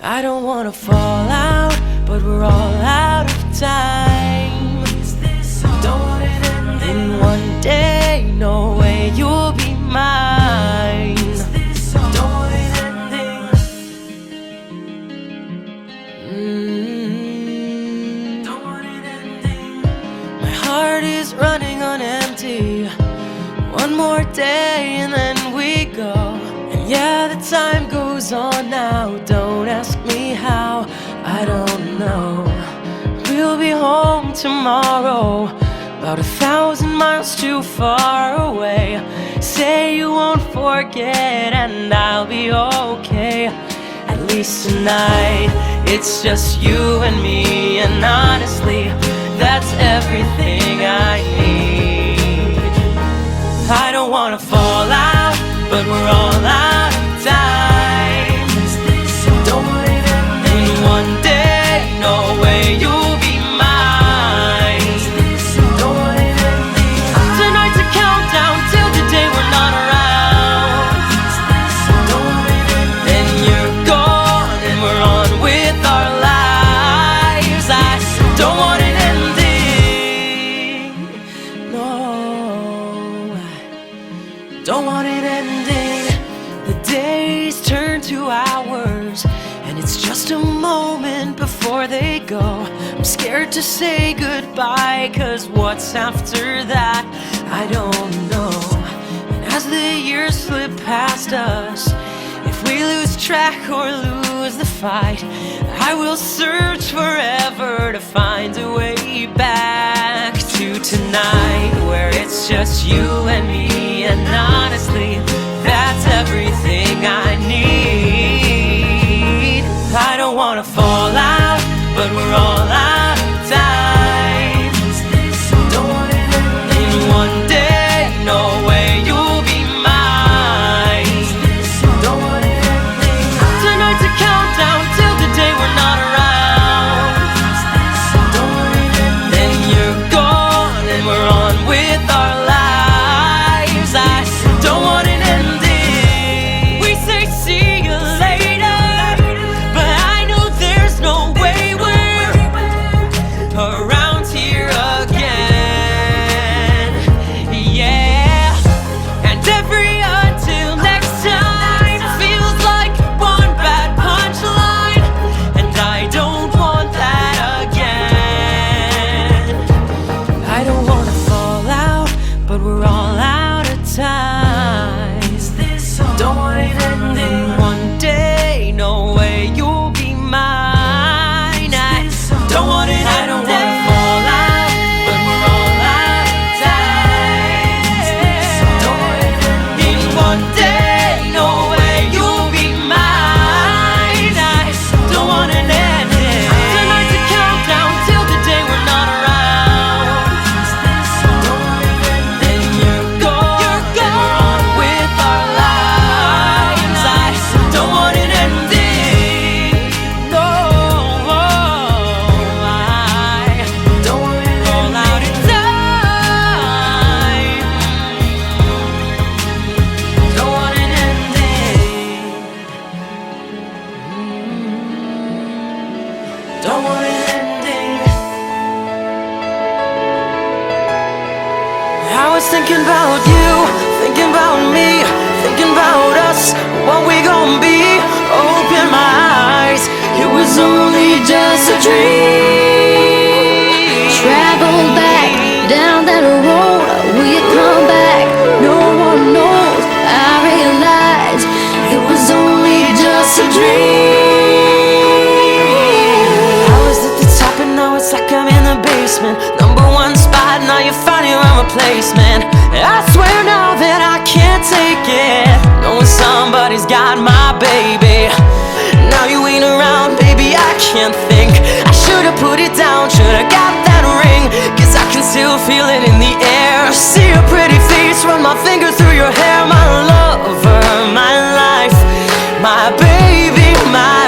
I don't wanna fall out, but we're all out of time. Don't want it ending one day, no way you'll be mine. Don't want it ending. Don't want it ending. My heart is running on empty. One more day and then we go. And yeah, the time goes on now. Don't ask me how, I don't know. We'll be home tomorrow, about 1,000 miles too far away. Say you won't forget and I'll be okay. At least tonight, it's just you and me. And honestly, that's everything I need. I don't wanna fall out, but we're all out of time. Don't want it ending one day, no way you'll be mine. Don't want it ending. Tonight's a countdown till the day we're not around. Don't want it ending. Then you're gone and we're on with our lives. I don't want it ending. No, I don't want it ending. The days turn to hours, and it's just a moment before they go. I'm scared to say goodbye, 'cause what's after that, I don't know. And as the years slip past us, if we lose track or lose the fight, I will search forever to find a way back to tonight, where it's just you and me. And honestly, that's everything I need. I don't wanna fall out, but we're all out of time. Don't want it ending one day, no way you'll be mine. Don't want it ending. Tonight's a countdown till the day we're not around. Don't want it ending. Then you're gone and we're on with our lives. I don't want it ending. We say see you later, but I know there's no way we're around here again. Yeah, and every until next time feels like one bad punchline, and I don't want that again. I don't wanna fall out, but we're all out of time. Don't want it ending one day, no way you'll be mine. I don't want it ending. I don't wanna fall out, but we're all out of time. Don't want it ending one day, no way you'll be mine. I don't want it ending. Tonight's a countdown till the day we're not around. Don't want it ending. Then you're gone, and we're on with our lives. I don't want it ending. No, I don't want it all out of time. Don't want it ending. Don't want it ending. I was thinking about you, thinking about me, thinking about us, what we gon' be. Open my eyes, it was only just a dream. Travel back down that road, will you come back? No one knows. I realize it was only just a dream. I was at the top and now it's like I'm in the basement. Number one spot, now you're finding a replacement. I swear now that I can't take it, knowing somebody's got my baby. Now you ain't around, baby, I can't think. I should've put it down, should've got that ring, 'cause I can still feel it in the air. See your pretty face, run my fingers through your hair. My lover, my life, my baby, my